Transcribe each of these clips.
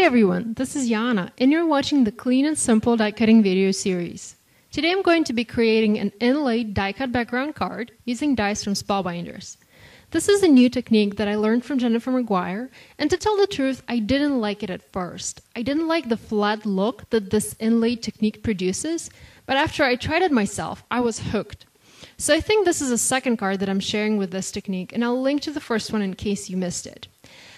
Hi everyone, this is Yana, and you're watching the Clean and Simple die cutting video series. Today I'm going to be creating an inlaid die cut background card using dies from Spellbinders. This is a new technique that I learned from Jennifer McGuire, and to tell the truth, I didn't like it at first. I didn't like the flat look that this inlaid technique produces, but after I tried it myself, I was hooked. So I think this is a second card that I'm sharing with this technique, and I'll link to the first one in case you missed it.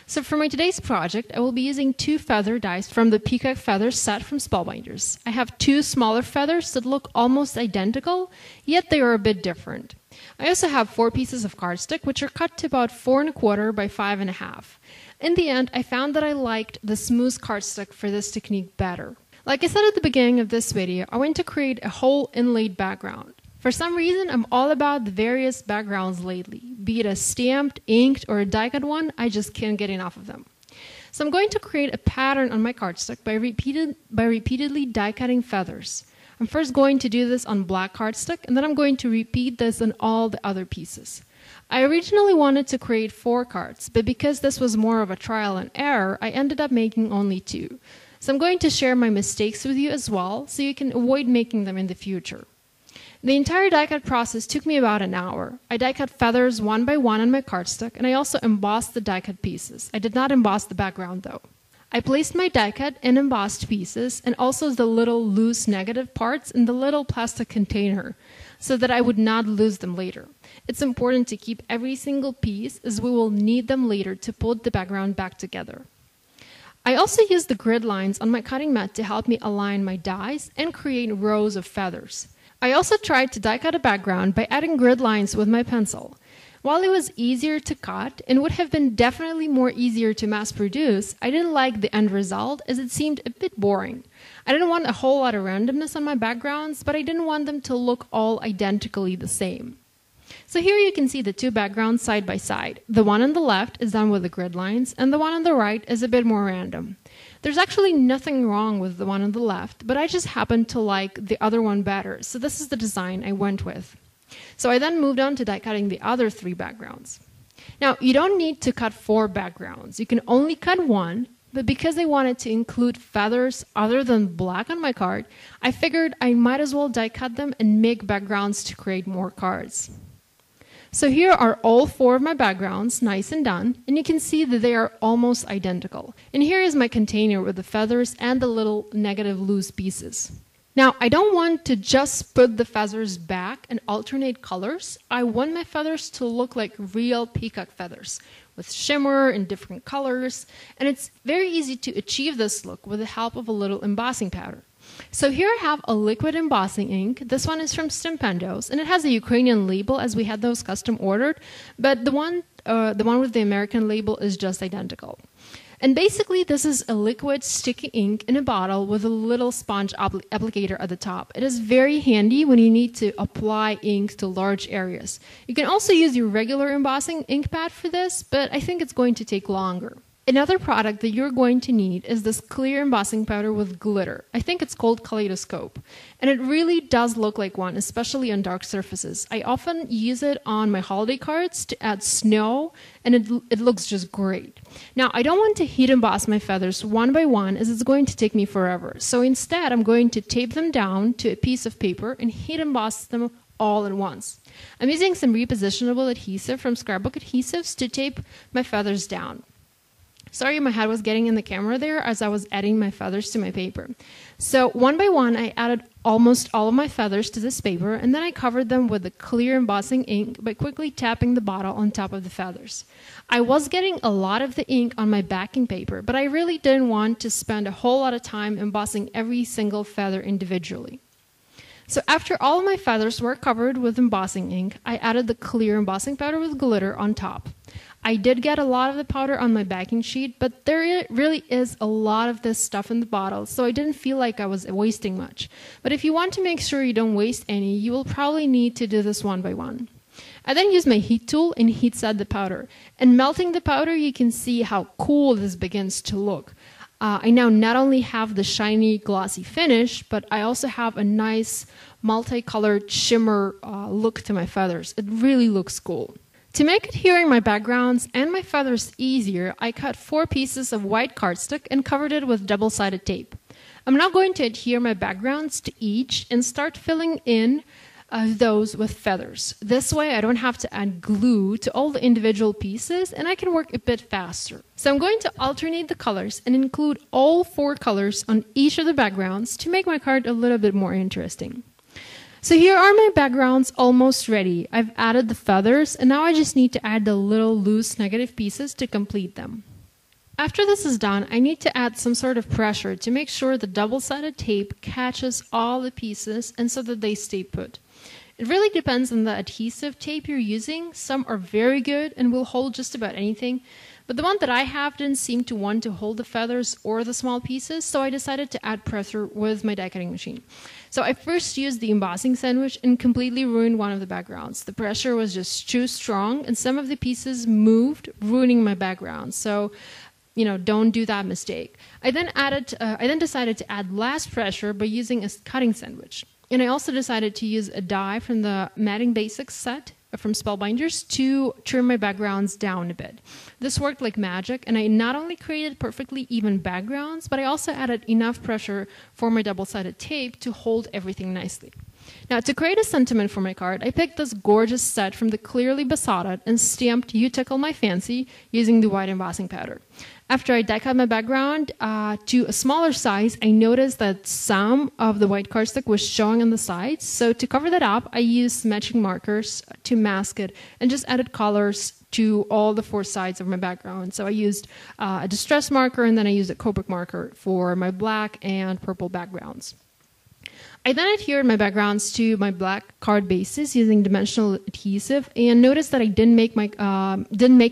So for my today's project, I will be using 2 feather dies from the Peacock Feathers set from Spellbinders. I have 2 smaller feathers that look almost identical, yet they are a bit different. I also have 4 pieces of cardstock, which are cut to about 4 1/4 by 5 1/2. In the end, I found that I liked the smooth cardstock for this technique better. Like I said at the beginning of this video, I want to create a whole inlaid background. For some reason, I'm all about the various backgrounds lately. Be it a stamped, inked, or a die-cut one, I just can't get enough of them. So I'm going to create a pattern on my cardstock by repeatedly die-cutting feathers. I'm first going to do this on black cardstock, and then I'm going to repeat this on all the other pieces. I originally wanted to create 4 cards, but because this was more of a trial and error, I ended up making only 2. So I'm going to share my mistakes with you as well, so you can avoid making them in the future. The entire die-cut process took me about an hour. I die-cut feathers one by one on my cardstock, and I also embossed the die-cut pieces. I did not emboss the background though. I placed my die-cut and embossed pieces, and also the little loose negative parts in the little plastic container, so that I would not lose them later. It's important to keep every single piece, as we will need them later to put the background back together. I also used the grid lines on my cutting mat to help me align my dies and create rows of feathers. I also tried to die cut a background by adding grid lines with my pencil. While it was easier to cut and would have been definitely more easier to mass produce, I didn't like the end result as it seemed a bit boring. I didn't want a whole lot of randomness on my backgrounds, but I didn't want them to look all identically the same. So here you can see the 2 backgrounds side by side. The one on the left is done with the grid lines, and the one on the right is a bit more random. There's actually nothing wrong with the one on the left, but I just happen to like the other one better, so this is the design I went with. So I then moved on to die cutting the other 3 backgrounds. Now, you don't need to cut 4 backgrounds. You can only cut 1, but because I wanted to include feathers other than black on my card, I figured I might as well die cut them and make backgrounds to create more cards. So here are all 4 of my backgrounds, nice and done, and you can see that they are almost identical. And here is my container with the feathers and the little negative loose pieces. Now, I don't want to just put the feathers back and alternate colors. I want my feathers to look like real peacock feathers, with shimmer in different colors, and it's very easy to achieve this look with the help of a little embossing powder. So here I have a liquid embossing ink. This one is from Spellbinders, and it has a Ukrainian label as we had those custom ordered, but the one with the American label is just identical. And basically this is a liquid sticky ink in a bottle with a little sponge applicator at the top. It is very handy when you need to apply ink to large areas. You can also use your regular embossing ink pad for this, but I think it's going to take longer. Another product that you're going to need is this clear embossing powder with glitter. I think it's called Kaleidoscope. And it really does look like one, especially on dark surfaces. I often use it on my holiday cards to add snow, and it looks just great. Now, I don't want to heat emboss my feathers one by one, as it's going to take me forever. So instead, I'm going to tape them down to a piece of paper and heat emboss them all at once. I'm using some repositionable adhesive from Scrapbook Adhesives to tape my feathers down. Sorry, my head was getting in the camera there as I was adding my feathers to my paper. So one by one, I added almost all of my feathers to this paper, and then I covered them with the clear embossing ink by quickly tapping the bottle on top of the feathers. I was getting a lot of the ink on my backing paper, but I really didn't want to spend a whole lot of time embossing every single feather individually. So after all of my feathers were covered with embossing ink, I added the clear embossing powder with glitter on top. I did get a lot of the powder on my backing sheet, but there really is a lot of this stuff in the bottle, so I didn't feel like I was wasting much. But if you want to make sure you don't waste any, you will probably need to do this one by one. I then used my heat tool and heat set the powder. And melting the powder, you can see how cool this begins to look. I now not only have the shiny, glossy finish, but I also have a nice multicolored shimmer look to my feathers. It really looks cool. To make adhering my backgrounds and my feathers easier, I cut 4 pieces of white cardstock and covered it with double-sided tape. I'm now going to adhere my backgrounds to each and start filling in those with feathers. This way I don't have to add glue to all the individual pieces and I can work a bit faster. So I'm going to alternate the colors and include all 4 colors on each of the backgrounds to make my card a little bit more interesting. So here are my backgrounds almost ready. I've added the feathers and now I just need to add the little loose negative pieces to complete them. After this is done, I need to add some sort of pressure to make sure the double-sided tape catches all the pieces and so that they stay put. It really depends on the adhesive tape you're using. Some are very good and will hold just about anything, but the one that I have didn't seem to want to hold the feathers or the small pieces, so I decided to add pressure with my die cutting machine. So I first used the embossing sandwich and completely ruined one of the backgrounds. The pressure was just too strong and some of the pieces moved, ruining my background. So don't do that mistake. I then decided to add less pressure by using a cutting sandwich. And I also decided to use a die from the Matting Basics set from Spellbinders to trim my backgrounds down a bit. This worked like magic, and I not only created perfectly even backgrounds, but I also added enough pressure for my double-sided tape to hold everything nicely. Now, to create a sentiment for my card, I picked this gorgeous set from the Clearly Besotted and stamped "You Tickle My Fancy" using the white embossing powder. After I die cut my background to a smaller size, I noticed that some of the white cardstock was showing on the sides. So to cover that up, I used matching markers to mask it and just added colors to all the 4 sides of my background. So I used a distress marker and then I used a Copic marker for my black and purple backgrounds. I then adhered my backgrounds to my black card bases using dimensional adhesive, and noticed that I didn't make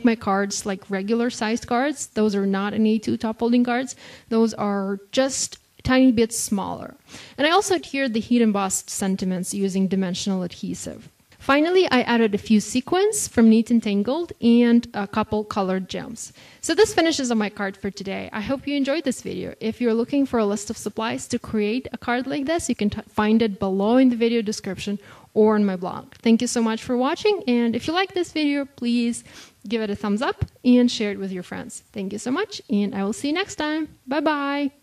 my cards like regular sized cards. Those are not an A2 top folding cards. Those are just a tiny bit smaller. And I also adhered the heat embossed sentiments using dimensional adhesive. Finally, I added a few sequins from Neat and Tangled and a couple colored gems. So this finishes on my card for today. I hope you enjoyed this video. If you're looking for a list of supplies to create a card like this, you can find it below in the video description or on my blog. Thank you so much for watching, and if you like this video, please give it a thumbs up and share it with your friends. Thank you so much, and I will see you next time. Bye-bye.